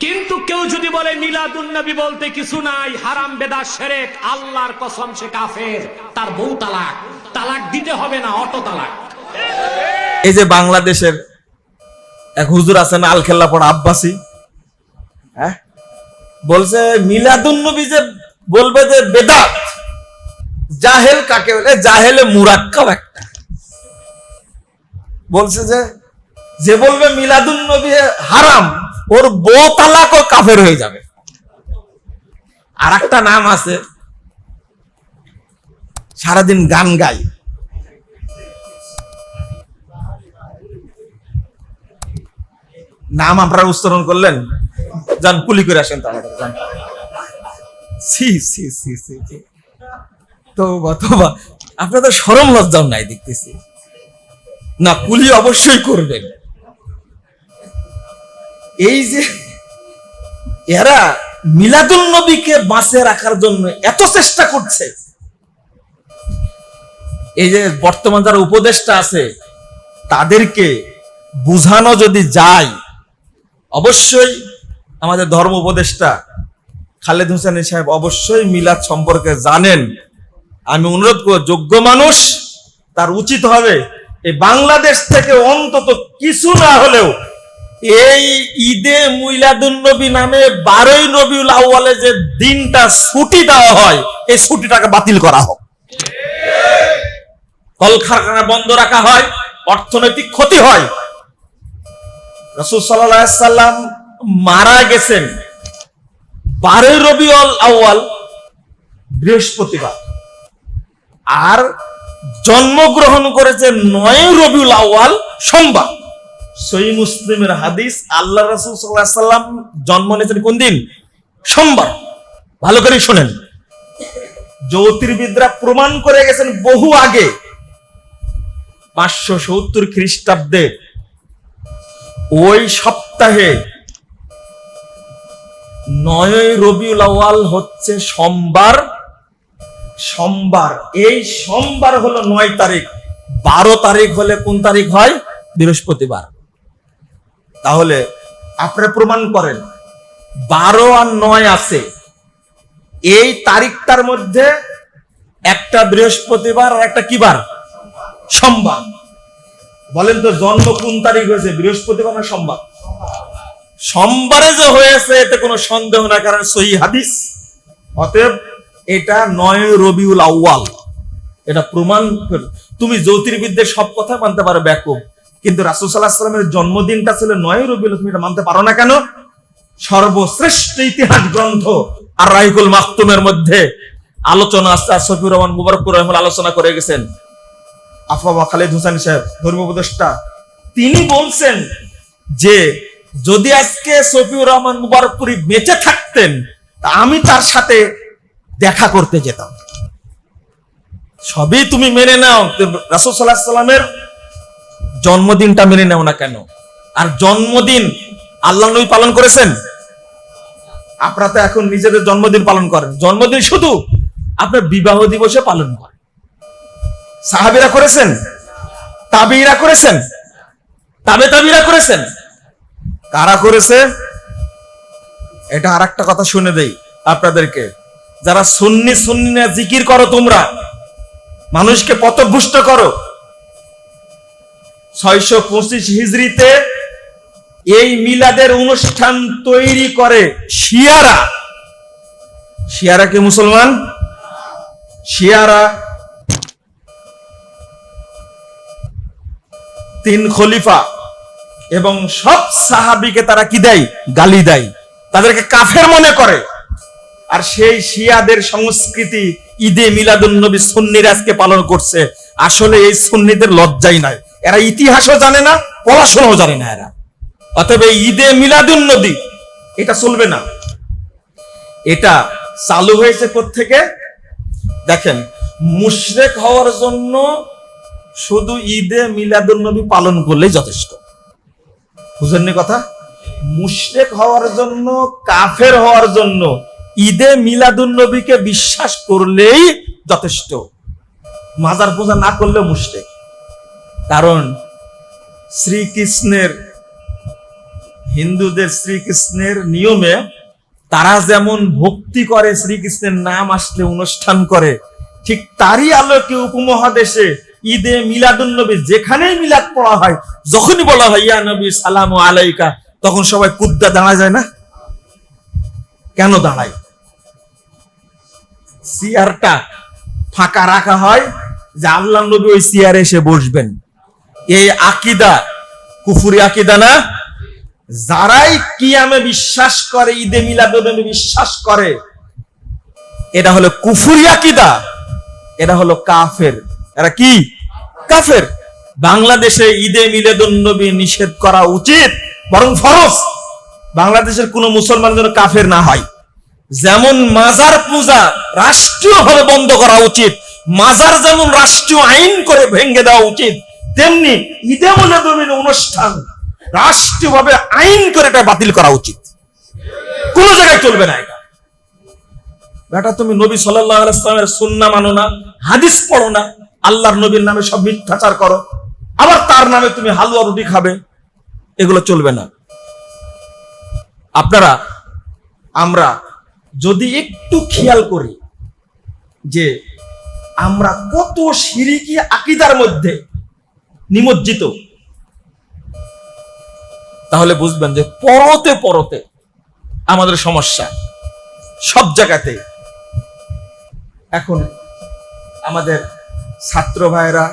কিন্তু কেউ যদি বলে মিলাদুন নবী বলতে কিছু নাই, হারাম বেদাত শিরক, আল্লাহর কসম সে কাফের, তার বউ তালাক, তালাক দিতে হবে না, অটো তালাক। এই যে বাংলাদেশের এক হুজুর আছেন আলখেল্লা পড়া আব্বাসী, হ্যাঁ, বলছে মিলাদুন নবী যে বলবে যে বেদাত, জাহেল কাকে বলে? জাহেলে মুরাক্কাব একটা। বলছে যে বলবে মিলাদুন নবী হারাম, ওর বউ তালাক, ও কাফের হয়ে যাবে। আর একটা নাম আছে, সারাদিন গান গাই, নাম আপনারা উচ্চারণ করলেন, যান কুলি করে আসেন তাহলে। তোবা, আপনাদের শরম লজ্জাও নাই দেখতেছি না, কুলি অবশ্যই করবেন। এই যে এরা মিলাদুন নবীকে বাঁচে রাখার জন্য এত চেষ্টা করছে, এই যে বর্তমান যারা উপদেষ্টা আছে তাদেরকে বুঝানো যদি যায়, অবশ্যই আমাদের ধর্ম উপদেষ্টা খালেদ হোসেন সাহেব অবশ্যই মিলাদ সম্পর্কে জানেন। আমি অনুরোধ করব, যোগ্য মানুষ, তার উচিত হবে এই বাংলাদেশ থেকে অন্তত কিছু না হলেও এই ঈদে মিলাদুন নবী নামে 12ই রবিউল আউয়ালে যে দিনটা ছুটি দেওয়া হয়, এই ছুটিটাকে বাতিল করা হোক। কলকারখানা বন্ধ রাখা হয়, অর্থনৈতিক ক্ষতি হয়। রাসূল সাল্লাল্লাহু আলাইহি সাল্লাম মারা গেছেন 12ই রবিউল আউয়াল বৃহস্পতিবার, আর জন্মগ্রহণ করেছেন 9ই রবিউল আউয়াল সোমবার। সহিহ মুসলিমের হাদিস, আল্লাহ রাসূল সাল্লাল্লাহু আলাইহি সাল্লাম জন্ম নিয়েছেন কোন দিন? সোমবার। ভালো করে শুনেন, জ্যোতির্বিদরা প্রমাণ করে গেছেন বহু আগে, 570 খ্রিস্টাব্দে ওই সপ্তাহে 9ই রবিউল আউয়াল হচ্ছে সোমবার। এই সোমবার হলো 9 তারিখ, 12 তারিখ হলে কোন তারিখ হয়? বৃহস্পতিবার। তাহলে আপনি প্রমাণ করেন 12 আর 9 আছে, এই তারিখটার মধ্যে একটা বৃহস্পতিবার আর একটা কি বার? সোমবার। বলেন তো জন্ম কোন তারিখ হয়েছে, বৃহস্পতিবার না সোমবার? সোমবারে যে হয়েছে এতে কোনো সন্দেহ না, কারণ সহিহ হাদিস। অতএব এটা 9ই রবিউল আউয়াল, এটা প্রমাণ। তুমি জ্যোতির্বিদদের সব কথা মানতে পারো ব্যাকুব, কিন্তু রাসূল সাল্লাল্লাহু আলাইহি ওয়াসাল্লামের জন্মদিনটা ছিল 9ই রবিউল, তুমি এটা মানতে পারো না কেন? সর্বশ্রেষ্ঠ ইতিহাস গ্রন্থ আর রাহিকুল মাকতুমের মধ্যে আলোচনা আছে, সফিউর রহমান মুবারকপুর রহমাতুল্লাহ আলোচনা করে গেছেন। আফা খালেদ হোসেন সাহেব ধর্ম উপদেষ্টা, তিনি বলছেন যে যদি আজকে সফিউর রহমান মুবারকপুরি বেঁচে থাকতেন তা আমি তার সাথে দেখা করতে যেতাম। সবই তুমি মেনে নাও, রাসূল সাল্লাল্লাহু আলাইহি সাল্লামের জন্মদিনটা মেনে নাও না কেন? আর জন্মদিন আল্লাহ নবী পালন করেছেন? আপনারা তো এখন নিজেদের জন্মদিন পালন করেন। জন্মদিন শুধু আপনার বিবাহ দিবসে পালন করেন। সাহাবীরা করেছেন, তাবিঈরা করেছেন, তাবিঈরা করেছেন। কারা করেছে? এটা আরেকটা কথা শুনে দেই আপনাদেরকে, যারা সুন্নি না জিকির করো, তোমরা মানুষকে পথভ্রষ্ট করো। 625 হিজরিতে এই মিলাদের অনুষ্ঠান তৈরি করে শিয়ারা। শিয়ারা কি মুসলমান? শিয়ারা 3 খলিফা এবং সব সাহাবীকে তারা কি দেয়? গালি দেয়, তাদেরকে কাফের মনে করে। আর সেই শিয়াদের সংস্কৃতি ঈদে মিলাদুন নবী সুন্নিরা আজকে পালন করছে। আসলে এই সুন্নিদের লজ্জাই নাই, এরা ইতিহাসও জানে না, পড়াশোনাও জানে না এরা। অতএব ঈদে মিলাদুন নবী এটা চলবে না। এটা চালু হয়েছে কোত্থেকে? দেখেন, মুশরিক হওয়ার জন্য শুধু ঈদে মিলাদুন নবী পালন করলেই যথেষ্ট। বুঝেননি কথা? মুশরিক হওয়ার জন্য, কাফের হওয়ার জন্য ঈদে মিলাদুন নবীকে বিশ্বাস করলেই যথেষ্ট। মাজার পূজা না করলেও মুশরিক। কারণ শ্রীকৃষ্ণের হিন্দুদের শ্রীকৃষ্ণের নিয়মে তারা যেমন ভক্তি করে, শ্রীকৃষ্ণের নাম আসলে অনুষ্ঠান করে, ঠিক তারই আলোকে উপমহাদেশে ঈদে মিলাদুন্নবী যেখানেই মিলাদ পড়া হয়, যখনই বলা হয় ইয়া নবী সালামু আলাইকা, তখন সবাই কুদ্দা দাঁড়া যায় না? কেন দাঁড়ায়? চেয়ারটা ফাঁকা রাখা হয় যে আল্লাহ নবী ওই চেয়ারে এসে বসবেন। এই আকীদা কুফরি আকীদা না? যারাই কিয়ামে বিশ্বাস করে, ঈদে মিলাদুন্নবী বিশ্বাস করে, এটা হলো কুফরি আকীদা, এটা হলো কাফের। এরা কি? কাফের। বাংলাদেশে ঈদে মিলাদুন্নবী নিষেধ করা উচিত, বরং ফরজ। বাংলাদেশের কোন মুসলমান যেন কাফের না হয়। যেমন মাজার পূজা রাষ্ট্রীয়ভাবে বন্ধ করা উচিত, মাজার যেমন রাষ্ট্রীয় আইন করে ভেঙে দেওয়া উচিত, তেমনি ঈদে মিলাদুন্নবীর অনুষ্ঠান রাষ্ট্রীয়ভাবে আইন করে এটা বাতিল করা উচিত। কোন জায়গায় চলবে না এটা। বেটা, তুমি নবী সাল্লাল্লাহু আলাইহি ওয়াসাল্লামের সুন্নাহ মানো না, হাদিস পড়ো না, আল্লাহর নবীর নামে সব মিথ্যাচার করো, আবার তার নামে তুমি হালুয়া রুটি খাবে, এগুলো চলবে না। আপনারা আমরা যদি একটু খেয়াল করি যে আমরা কত শিরকি আকীদার মধ্যে নিমজ্জিত, তাহলে বুঝবেন যে পরতে পরতে আমাদের সমস্যা সব জায়গাতে। এখন আমাদের ছাত্র ভাইরা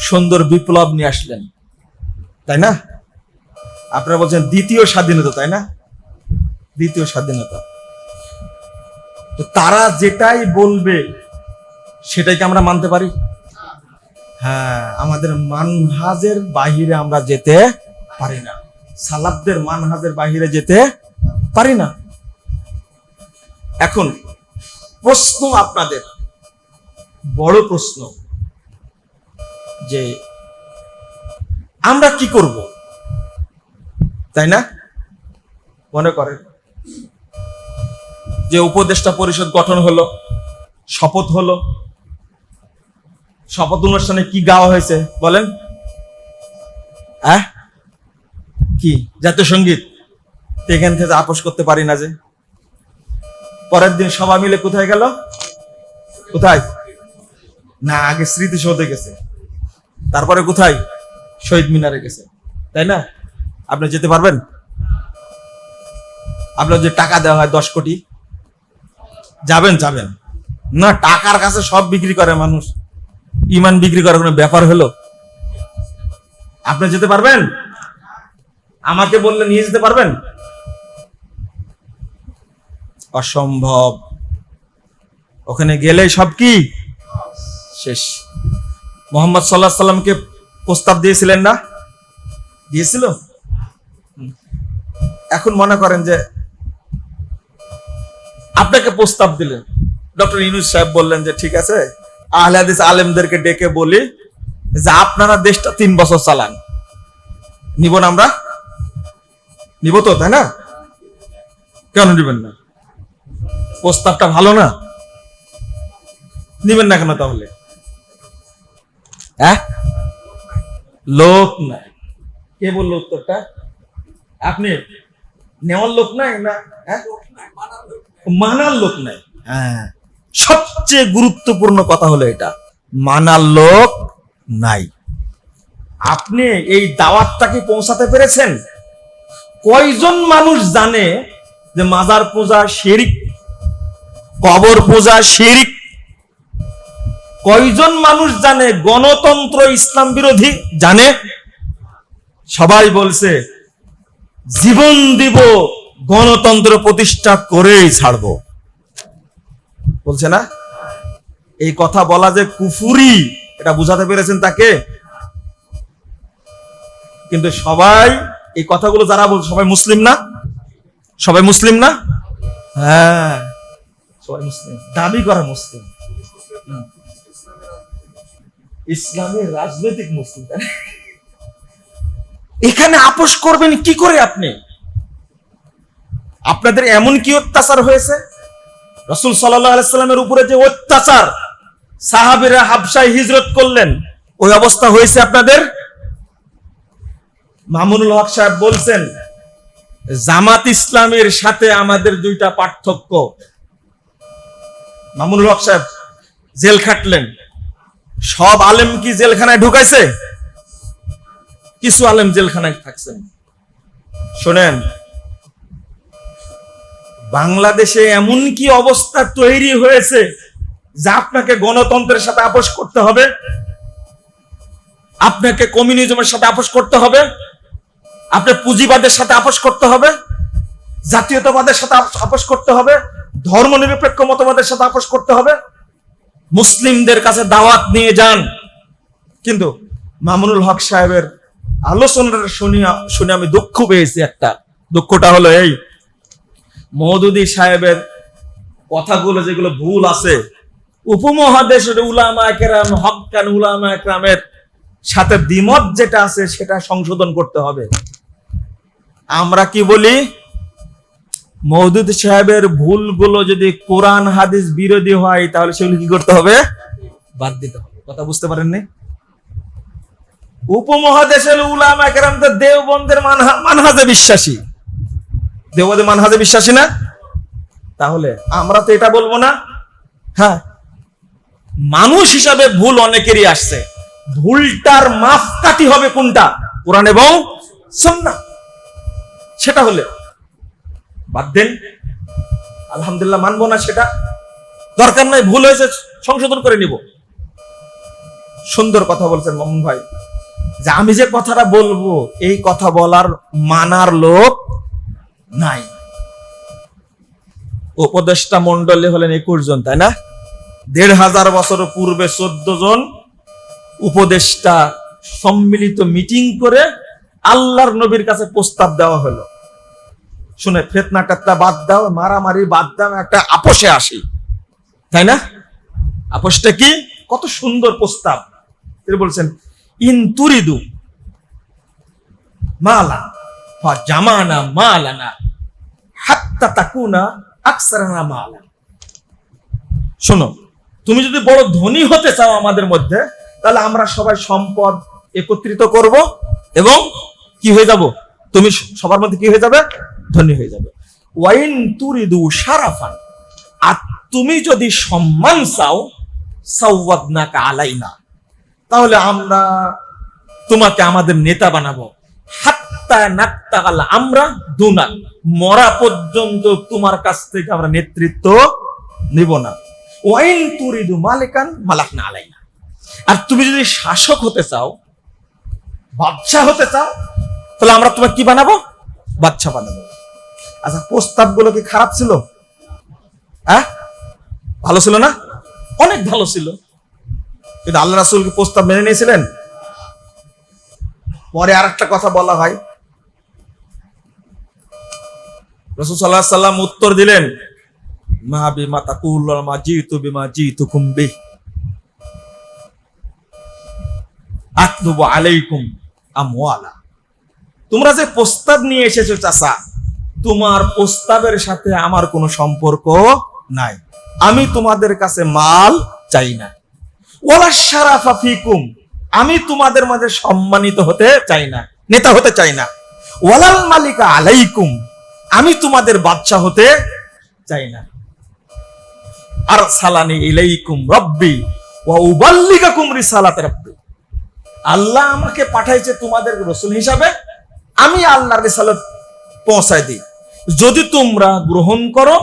সুন্দর বিপ্লব নিয়ে আসলেন, তাই না? আপনারা বলছেন দ্বিতীয় স্বাধীনতা, তাই না? দ্বিতীয় স্বাধীনতা। তো তারা যেটাই বলবে সেটাই কি আমরা মানতে পারি? হ্যাঁ, আমাদের মানহাজের বাহিরে আমরা যেতে পারি না, সালাফদের মানহাজের বাহিরে যেতে পারি না। এখন প্রশ্ন আপনাদের, বড় প্রশ্ন, যে আমরা কি করব, তাই না? মনে করেন যে উপদেষ্টা পরিষদ গঠন হলো, শপথ হলো, শপথ অনুষ্ঠানে কি গাওয়া হয়েছে বলেন? কি জাতীয় সঙ্গীত? এখান থেকে আপোষ করতে পারি না। যে পরের দিন সবাই মিলে কোথায় গেল? কোথায় না, আগে স্মৃতিসৌধে গেছে, তারপরে কোথায়? শহীদ মিনারে গেছে, তাই না? আপনি যেতে পারবেন? আপনার যে টাকা দেওয়া হয় 10 কোটি, যাবেন? যাবেন না। টাকার কাছে সব বিক্রি করে মানুষ, ইমান বিক্রি করার কোনো ব্যাপার হলো? আপনি যেতে পারবেন? আমাকে বললে নিয়ে যেতে পারবেন? অসম্ভব। ওখানে গেলে সব কি শেষ। মুহাম্মদ সাল্লাল্লাহু আলাইহি সাল্লামকে প্রস্তাব দিয়েছিলেন না? দিয়েছিল। এখন মনে করেন যে আপনাকে প্রস্তাব দিলেন, ডক্টর ইউনূস সাহেব বললেন যে ঠিক আছে, আহলে হাদিস আলেমদেরকে ডেকে বলি যে আপনারা দেশটা 3 বছর চালান। নিব না? আমরা নিব তো, তাই না? কেন নিবেন না? প্রস্তাবটা ভালো না? নিবেন না কেন তাহলে? লোক নাই। কে বললো উত্তরটা? আপনি? নেওয়ার লোক নাই না? মানার লোক নাই। সবচেয়ে গুরুত্বপূর্ণ কথা হলো এটা, মানার লোক নাই। আপনি এই দাওয়াতটাকে পৌঁছাতে পেরেছেন? কয়জন মানুষ জানে যে মাজার পূজা শিরক, কবর পূজা শিরক? কয়জন মানুষ জানে গণতন্ত্র ইসলাম বিরোধী? জানে? সবাই বলছে জীবন দিব, গণতন্ত্র প্রতিষ্ঠা করেই ছাড়বো, বলছে না? এই কথা বলা যে কুফুরি, এটা বুঝাতে পেরেছেন তাকে? কিন্তু সবাই এই কথাগুলো যারা বলছে, সবাই মুসলিম না? সবাই মুসলিম না? হ্যাঁ, সবাই মুসলিম, দাবি করে মুসলিম, ইসলামের রাজনৈতিক মুসলিম। এখানে আপোষ করবেন কি করে আপনি? আপনাদের এমন কি অত্যাচার হয়েছে? রাসূল সাল্লাল্লাহু আলাইহি সাল্লামের উপরে যে অত্যাচার, সাহাবীরা হাবশায় হিজরত করলেন, ওই অবস্থা হয়েছে আপনাদের? মামুনুল হক সাহেব বলছেন জামাত ইসলামের সাথে আমাদের দুইটা পার্থক্য। মামুনুল হক সাহেব জেল খাটলেন, সব আলেম কি জেলখানায় ঢুকাইছে? কিছু আলেম জেলখানায় থাকছেন। শোনেন, বাংলাদেশে এমন কি অবস্থা তৈরি হয়েছে যা আপনাকে গণতন্ত্রের সাথে আপোষ করতে হবে, আপনাকে কমিউনিজমের সাথে আপোষ করতে হবে, আপনার পুঁজিবাদের সাথে আপোষ করতে হবে, জাতীয়তাবাদের সাথে আপোষ করতে হবে, ধর্মনিরপেক্ষ মতবাদের সাথে আপোষ করতে হবে। মুসলিমদের কাছে দাওয়াত নিয়ে যান। কিন্তু মামুনুল হক সাহেবের আলোচনাটা শুনে আমি দুঃখ পেয়েছি। একটা দুঃখটা হলো এই, মওদুদী সাহেবের কথাগুলো যেগুলো ভুল আছে, উপমহাদেশের উলামা কেরাম, হক্কান উলামা কেরামের সাথে দ্বিমত যেটা আছে সেটা সংশোধন করতে হবে। আমরা কি বলি, মওদুদী সাহেবের ভুলগুলো যদি কোরআন হাদিস বিরোধী হয় তাহলে সেগুলো কি করতে হবে? বাদ দিতে হবে। কথা বুঝতে পারেননি? উপমহাদেশের উলামা কেরাম তো দেওবন্দের মানহাজে বিশ্বাসী, দেওবন্দের মানহাজে বিশ্বাসী না? তাহলে আমরা তো এটা বলবো না? হ্যাঁ, মানুষ হিসাবে ভুল অনেকেরই আসছে, ভুলটার মাপকাঠি হবে কোনটা? কোরআন এবং সুন্নাহ। সেটা হলে বাদ দেন, আলহামদুলিল্লাহ মানবো না, সেটা দরকার নাই, ভুল হয়েছে সংশোধন করে নিব। সুন্দর কথা বলছেন মামুন ভাই, যে আমি যে কথাটা বলবো এই কথা বলার মানার লোক নাই। উপদেষ্টা মন্ডলী হলেন 21 জন, তাই না? 1500 বছর পূর্বে 14 জন উপদেষ্টা সম্মিলিত মিটিং করে আল্লাহর নবীর কাছে প্রস্তাব দেওয়া হলো, শুনে ফিতনা টাতনা বাদ দাও, মারামারি বাদ দাও, একটা আপোষে আসি, তাই না? আপোষটা কি? কত সুন্দর প্রস্তাব। তিনি বলছেন, ইন তুরিদু মালা ফা জামানা মালানা হাত্তা তাকুনা আকসারানা মালা। শোনো, তুমি যদি বড় ধনী হতে চাও আমাদের মধ্যে, তাহলে আমরা সবাই সম্পদ একত্রিত করব এবং কি হয়ে যাব? তুমি সবার মধ্যে কি হয়ে যাবে? ধনী হয়ে যাবে। ওয়াইন তুরিদু শারাফান, আর তুমি যদি সম্মান চাও, সাওয়াদনাকা আলাইনা, তাহলে আমরা তোমাকে আমাদের নেতা বানাবো। হাত্তা নাক্তাগাল আমরা দুনা, মরা পর্যন্ত তোমার কাছ থেকে আমরা নেতৃত্ব নিব না। ওয়াইন তুরিদু মালিকান মালাকনা আলাইনা, আর তুমি যদি শাসক হতে চাও, বাদশা হতে চাও, তাহলে আমরা তোমাকে কি বানাবো? বাদশা বানাবো। আচ্ছা, প্রস্তাবগুলো কি খারাপ ছিল? হ্যাঁ, ভালো ছিল না? অনেক ভালো ছিল। কিন্তু আল্লাহ রাসূল কি প্রস্তাব মেনে নিয়েছিলেন? পরে আর একটা কথা বলা হয়, রাসূল সাল্লাল্লাহু আলাইহি সাল্লাম উত্তর দিলেন, মা বিমা তাকুল মা জিতু বিমা জিতুকুম বি আতলুবু আলাইকুম আমওয়ালা। তোমরা যে প্রস্তাব নিয়ে এসেছো চাচা, তোমার প্রস্তাবের সাথে আমার কোনো সম্পর্ক নাই, আমি তোমাদের কাছে মাল চাই না। ওয়ালা শারাফা ফিকুম, আমি তোমাদের মাঝে সম্মানিত হতে চাই না, নেতা হতে চাই না। ওয়ালাল মালিকা আলাইকুম, আমি তোমাদের বাদশা হতে চাই না। আর সালানি ইলাইকুম রব্বি ওয়া উবাল্লিগাকুম রিসালাত রাব্বি, আল্লাহ আমাকে পাঠাইছে তোমাদের রাসূল হিসাবে, আমি আল্লাহর রিসালাত পৌঁছায় দিই। যদি তোমরা গ্রহণ করো,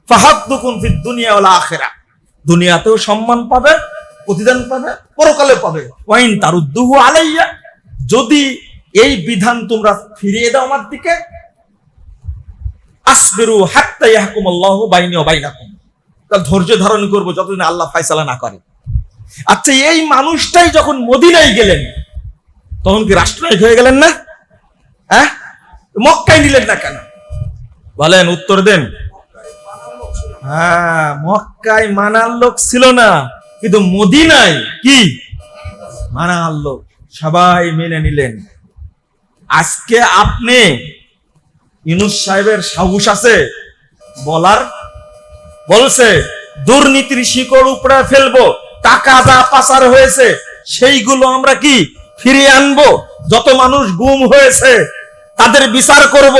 ফাহাদুকুম ফিদ দুনিয়া ওয়াল আখিরাহ, দুনিয়াতেও সম্মান পাবে, প্রতিদান পাবে, পরকালে পাবে। ওয়াইন তারুদ্দুহু আলাইয়া, যদি এই বিধান তোমরা ফিরিয়ে দাও আমার দিকে, আসবিরু হাত্তা ইয়াহকুমুল্লাহু বাইনি ওয়া বাইনাকুম, তাহলে ধৈর্য ধারণ করবো যতদিন আল্লাহ ফয়সালা না করে। আচ্ছা, এই মানুষটাই যখন মদিনায় গেলেন, তখন কি রাষ্ট্রনায়ক হয়ে গেলেন না? হ্যাঁ, মক্কায় নিলেন না কেন? বলেন, উত্তর দেন। হ্যাঁ, মক্কায় মানার লোক ছিল না, কিন্তু মদিনায় কি মানার লোক, সবাই মেনে নিলেন। আজকে আপনি ইউনূস সাহেবের সাহস আছে বলার, বলছে দুর্নীতির শিকড় উপড়ে ফেলবো, টাকা যা পাচার হয়েছে সেইগুলো আমরা কি ফিরিয়ে আনবো, যত মানুষ গুম হয়েছে তাদের বিচার করব,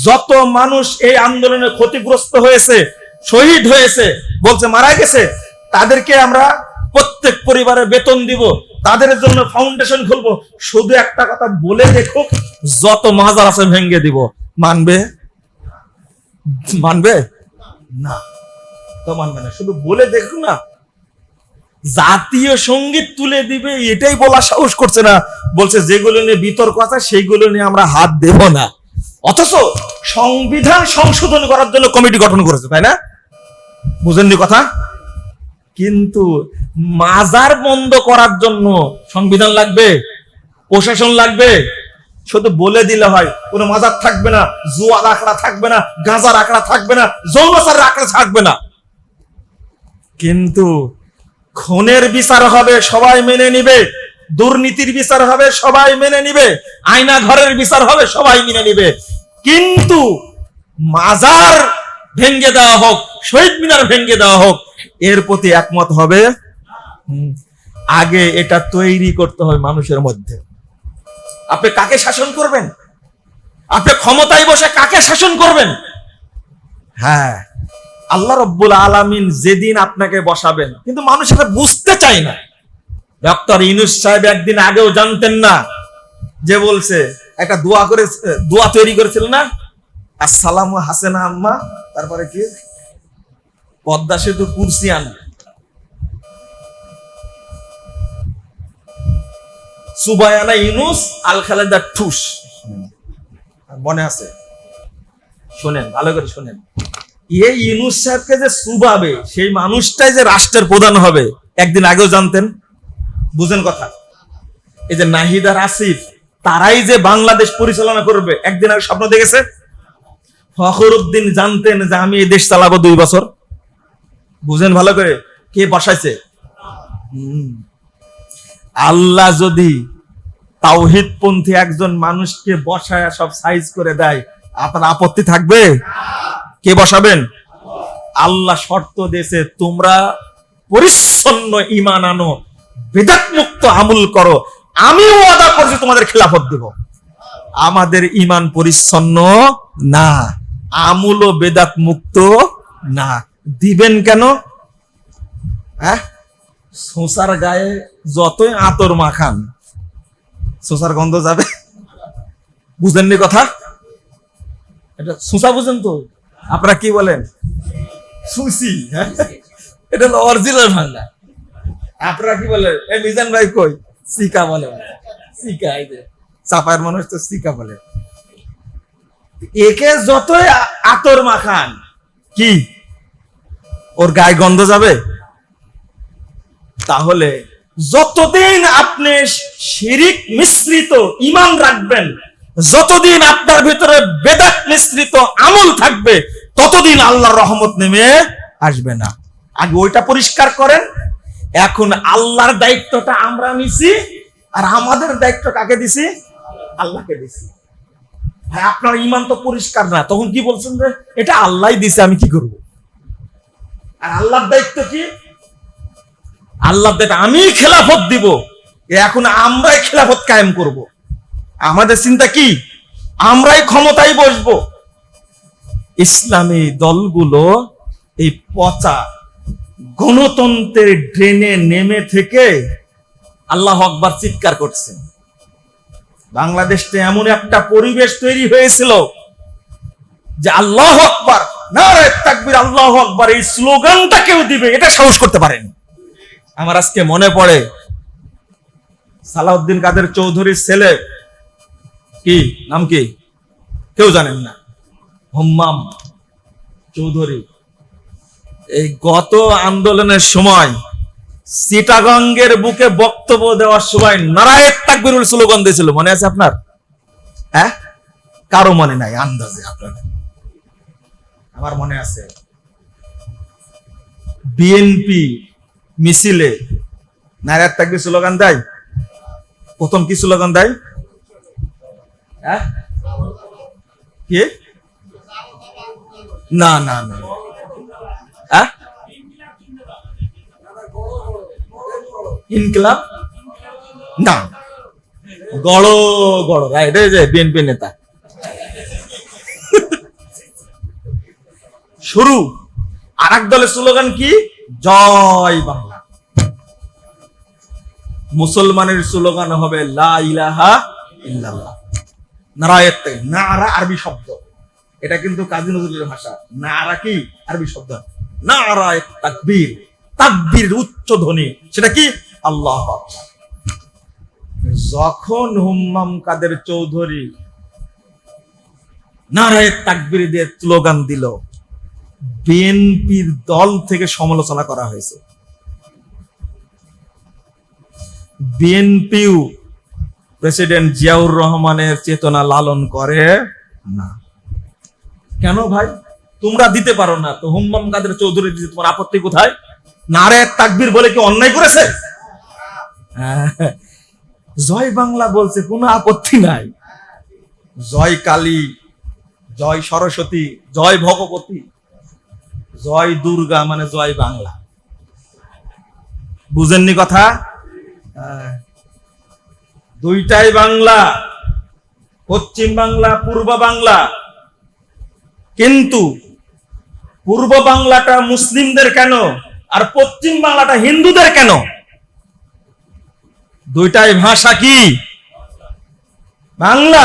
যত মানুষ এই আন্দোলনে ক্ষতিগ্রস্ত হয়েছে, শহীদ হয়েছে, বলছে মারা গেছে, তাদেরকে আমরা প্রত্যেক পরিবারে বেতন দিব, তাদের জন্য ফাউন্ডেশন খুলবো, শুধু একটা কথা বলে দেখো, যত মাজার আছে ভেঙে দিব। মানবে? মানবে না, তো মানবে না। শুধু বলে দেখো না, জাতীয় সঙ্গীত তুলে দিবে এটাই বলা সাহস করছে না, বলছে যেগুলো নিয়ে বিতর্ক আছে সেইগুলো নিয়ে আমরা হাত দেব না। অথচ সংবিধান সংশোধন করার জন্য কমিটি গঠন করেছে, তাই না? বুঝেননি কথা? কিন্তু মাজার বন্ধ করার জন্য সংবিধান লাগবে, প্রশাসন লাগবে? শুধু বলে দিলে হয়, কোনো মাজার থাকবে না, জুয়ার আখড়া থাকবে না, গাঁজার আখড়া থাকবে না, যৌনচারের আখড়া থাকবে না। কিন্তু খুনের বিচার হবে, সবাই মেনে নিবে, দুর্নীতির বিচার হবে, সবাই মেনে নিবে, আয়না ঘরের বিচার হবে, সবাই মেনে নিবে। কিন্তু মাজার ভেঙ্গে দেওয়া হোক, শহীদ মিনার ভেঙ্গে দেওয়া হোক, এর প্রতি একমত হবে? আগে এটা তৈরি করতে হবে মানুষের মধ্যে। আপনি কাকে শাসন করবেন? আপনি ক্ষমতায় বসে কাকে শাসন করবেন? হ্যাঁ, আল্লাহ রব্বুল আলামিন যেদিন আপনাকে বসাবেন, কিন্তু মানুষ এটা বুঝতে চায় না। ডক্টর ইউনূস সাহেব একদিন আগেও জানতেন না, যে বলছে একটা দোয়া তৈরি করেছিল না, আসসালামু হাসেনা আম্মা, তারপরে কি পদ্মা সেতু কুরসিয়ান, সুবায়ানা ইউনূস আল খালেদা ঠুস, মনে আছে? শোনেন, ভালো করে শোনেন। এই ইউনূস সাহেবকে যে সুবাবে, সেই মানুষটাই যে রাষ্ট্রের প্রধান হবে, একদিন আগেও জানতেন? বুঝেন কথা? এই যে নাহিদ আর আসিফ, তারাই যে বাংলাদেশ পরিচালনা করবে, একদিন আগে স্বপ্ন দেখেছে? ফখরুদ্দিন জানতেন যে আমি এই দেশ চালাবো 2 বছর? বুঝেন ভালো করে, কে বসাইছে? আল্লাহ যদি তাওহীদপন্থী একজন মানুষকে বসায় সব সাইজ করে দেয়, আপনার আপত্তি থাকবে? কে বসাবেন? আল্লাহ শর্ত দিয়েছে, তোমরা পরিচ্ছন্ন ঈমান আনো, বিদআত মুক্ত আমল করো, আমি ওয়াদা করছি তোমাদের খেলাফত দেব। আমাদের ঈমান পরিচ্ছন্ন না, আমল ও বিদআত মুক্ত না। দিবেন কেন? হ্যাঁ, সোসার গায়ে যতই আতর মাখান, সোসার গন্ধ যাবে? বুঝেননি কথা? এটা সোসা বুঝেন তো? আপনারা কি বলেন? সুসি। হ্যাঁ, এটা হলো অরিজিনাল বাংলা। আপনারা কি বলেন? এই মিজান ভাই কই? সিকা বলে। সিকা, এই যে চাপায়ের মানুষ তো সিকা বলে। একে যতই আতর মাখান, কি ওর গায়ে গন্ধ যাবে? তাহলে যতদিন আপনি শিরিক মিশ্রিত ঈমান রাখবেন, যতদিন আপনার ভিতরে বেদাত মিশ্রিত আমল থাকবে, ততদিন আল্লাহর রহমত নেমে আসবে না। আগে ওইটা পরিষ্কার করেন। এখন আল্লাহর দায়িত্বটা আমরা নিছি, আর আমাদের দায়িত্ব কাকে দিছি? আল্লাহকে দিছি। ভাই, আপনার ঈমান তো পরিষ্কার না, তখন কি বলছেন যে এটা আল্লাহই দিছে, আমি কি করব? আর আল্লাহর দায়িত্ব কি? আল্লাহর দায়িত্ব আমি খেলাফত দিব, এখন আমরাই খেলাফত কায়েম করব। আমাদের চিন্তা কি? আমরাই ক্ষমতায় বসবো। ইসলামী দলগুলো এই পচা গণতন্ত্রের ড্রেনে নেমে থেকে আল্লাহু আকবার চিৎকার করছে। বাংলাদেশে এমন একটা পরিবেশ তৈরি হয়েছিল যে আল্লাহু আকবার, নারে তাকবীর, আল্লাহু আকবার, এই স্লোগানটা কেউ দিবে, এটা সাহস করতে পারেনি। আমার আজকে মনে পড়ে সালাউদ্দিন কাদের চৌধুরীর ছেলে, কি নাম, কি কেউ জানেন না? হুম্মাম চৌধুরী। এই গত আন্দোলনের সময় চিটাগঙ্গের বুকে বক্তব্য দেওয়ার সময় নারায়ে তাকবীরুল স্লোগান দিয়েছিল, মনে আছে আপনার? হ্যাঁ, কারো মনে নাই? আন্দাজে আপনাদের। আমার মনে আছে বিএনপি মিছিলে নারায়ে তাকবীর স্লোগান দেয়। প্রথম কি স্লোগান দেয়? হ্যাঁ, কি? না না না, হ্যাঁ, ইনকিলাব না, গড় গড়, রাইট, এই যে বিএনপি নেতা। শুরু। আর এক দলের স্লোগান কি? জয় বাংলা। মুসলমানের স্লোগান হবে লা ইলাহা ইল্লাল্লাহ। নারায়ে তাকবীর। নারা আরবি শব্দ, এটা কিন্তু কাজী নজরুলের ভাষা। নারা কি? আরবি শব্দ। নারায়ে তাকবীর, তাকবীর উচ্চ ধ্বনি, সেটা কি? আল্লাহু আকবার। যখন হুম্মাম কাদের চৌধুরী নারায়ে তাকবীর দিয়ে স্লোগান দিল, বিএনপির দল থেকে সমালোচনা করা হয়েছে। বিএনপিও প্রেসিডেন্ট জিয়াউর রহমানের চেতনা লালন করে না। কেন ভাই? তোমরা দিতে পারো না, তো হুম্মাম কাদের চৌধুরী দিতে তোমার আপত্তি কোথায়? নারায়ে তাকবীর বলে কি অন্যায় করেছে? জয় বাংলা বলছে, কোনো আপত্তি নাই। জয় কালী, জয় সরস্বতী, জয় ভগবতী, জয় দুর্গা, মানে জয় বাংলা। বুঝেননি কথা? দুইটাই বাংলা, পশ্চিম বাংলা, পূর্ব বাংলা। কিন্তু পূর্ব বাংলাটা মুসলিমদের কেন আর পশ্চিম বাংলাটা হিন্দুদের কেন? দুইটাই ভাষা কি? বাংলা।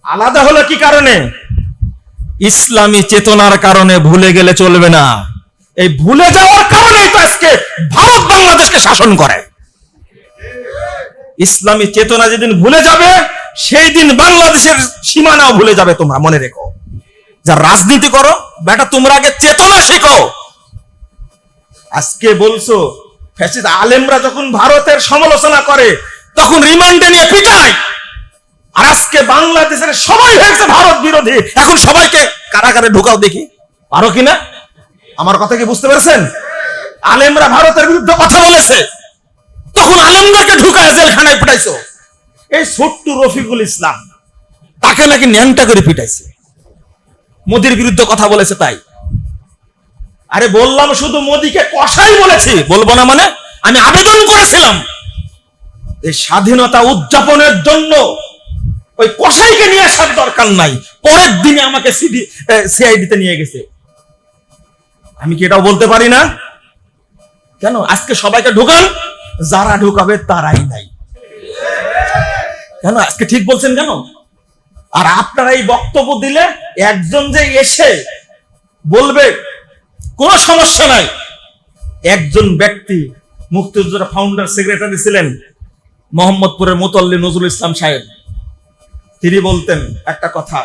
আলাদা হলো কি কারণে? ইসলামী চেতনার কারণে। ভুলে গেলে চলবে না। এই ভুলে যাওয়ার কারণেই তো আজকে ভারত বাংলাদেশকে শাসন করে। ইসলামী চেতনা যেদিন ভুলে যাবে, সেই দিন বাংলাদেশের সীমানাও ভুলে যাবে। তোমরা মনে রেখো, যা রাজনীতি করো বেটা, তোমরা আগে চেতনা শেখো। আজকে বলছো ফ্যাসিস্ট আলেমরা যখন ভারতের সমালোচনা করে তখন রিমান্ডে নিয়ে পিটায়, আর আজকে বাংলাদেশের সবাই হয়েছে ভারত বিরোধী। এখন সবাইকে কারাগারে ঢোকাও দেখি, পারো কিনা? আমার কথা কি বুঝতে পেরেছেন? আলেমরা ভারতের বিরুদ্ধে কথা বলেছে, তখন আলেমদেরকে ঢুকায় জেলখানায় পিটাইছো। এই ছোট্ট রফিকুল ইসলাম, তাকে নাকি ন্যাংটা করে পিটাইছে, মোদির বিরুদ্ধে কথা বলেছে তাই। আরে বললাম শুধু মোদিকে কসাই বলেছি, বলবো না মানে? আমি আবেদন করেছিলাম এই স্বাধীনতা উদযাপনের জন্য ওই কসাইকে নিয়ে আসার দরকার নাই। পরের দিনে আমাকে সিআইডিতে নিয়ে গেছে। আমি কি এটাও বলতে পারি না? কেন? আজকে সবাইকে ঢোকান, যারা ঢোকাবে তারাই নাই। কেন? আজকে ঠিক বলছেন কেন? আর আপনারা এই বক্তব্য দিলে একজন যে এসে বলবে কোন সমস্যা নাই। একজন ব্যক্তি মুক্তিযুদ্ধের ফাউন্ডার সেক্রেটারি ছিলেন মোহাম্মদপুরের মুতল্লি নজরুল ইসলাম সাহেব, তিনি বলতেন একটা কথা,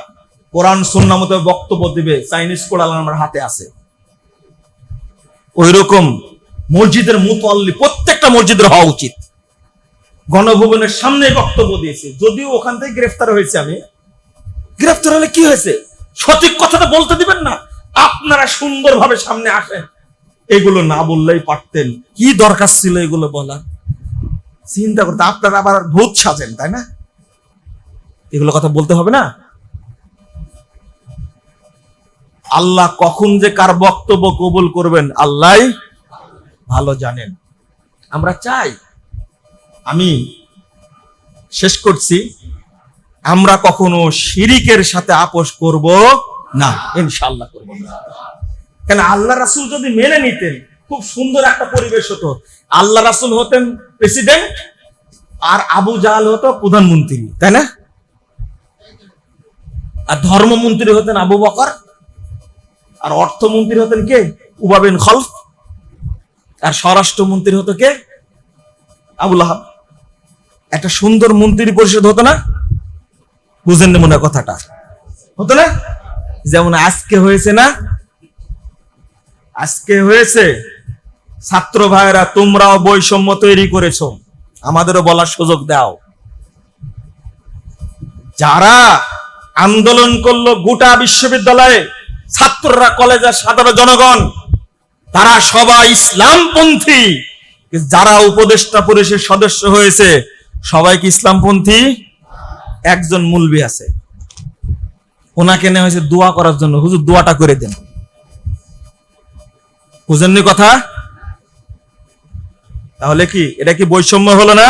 কোরআন সুন্নাহ মতো বক্তব্য দিবে, চাইনিজ কোরআন আমার হাতে আছে। ওইরকম মসজিদের মুতল্লি প্রত্যেকটা মসজিদের হওয়া উচিত। গণভবনের সামনে বক্তব্য দিয়েছে, যদিও ওখান থেকে গ্রেফতার হয়েছে। আমি গ্রেফতার হলে কি হয়েছে? সঠিক কথাটা বলতে দিবেন না? আপনারা সুন্দরভাবে সামনে আসেন। এগুলো না বললেই পারতেন, কি দরকার ছিল এগুলো বলা? চিন্তা করতে আপনারা আবার ভূত সাজেন, তাই না? এগুলো কথা বলতে হবে না? আল্লাহ কখন যে কার বক্তব্য কবুল করবেন আল্লাহ ভালো জানেন। আমরা চাই, আমি শেষ করছি, আমরা কখনো শিরিকের সাথে আপোষ করব না, ইনশাআল্লাহ করব না। কেন? আল্লাহ রাসূল যদি মেনে নিতেন খুব সুন্দর একটা পরিবেশ হতো। আল্লাহ রাসূল হতেন প্রেসিডেন্ট আর আবু জাহাল হতো প্রধানমন্ত্রী, তাই না? আর ধর্মমন্ত্রী হতেন আবু বকর, আর অর্থমন্ত্রী হতেন কে? উবাই বিন খালফ, আর স্বরাষ্ট্রমন্ত্রী হতো কে? আবু লাহাব। একটা সুন্দর মন্ত্রী পরিষদ হতো না? বুঝেন না মনে কথাটা? হতো না? যেমন আজকে হয়েছে না? আজকে হয়েছে। ছাত্র ভাইরা, তোমরাও বৈষম্য তৈরি করেছো, আমাদেরও বলার সুযোগ দাও। যারা আন্দোলন করলো গোটা বিশ্ববিদ্যালয়ে, ছাত্ররা, কলেজের সাধারণ জনগণ, তারা সবাই ইসলামপন্থী। যারা উপদেষ্টা পরিষদের সদস্য হয়েছে সবাই কি ইসলামপন্থী? একজন মুলবি আছে, ওনাকে নেওয়া হয়েছে দোয়া করার জন্য, হুজুর দোয়াটা করে দেন। বুঝেননি কথা? তাহলে কি এটা কি বৈষম্য হলো না?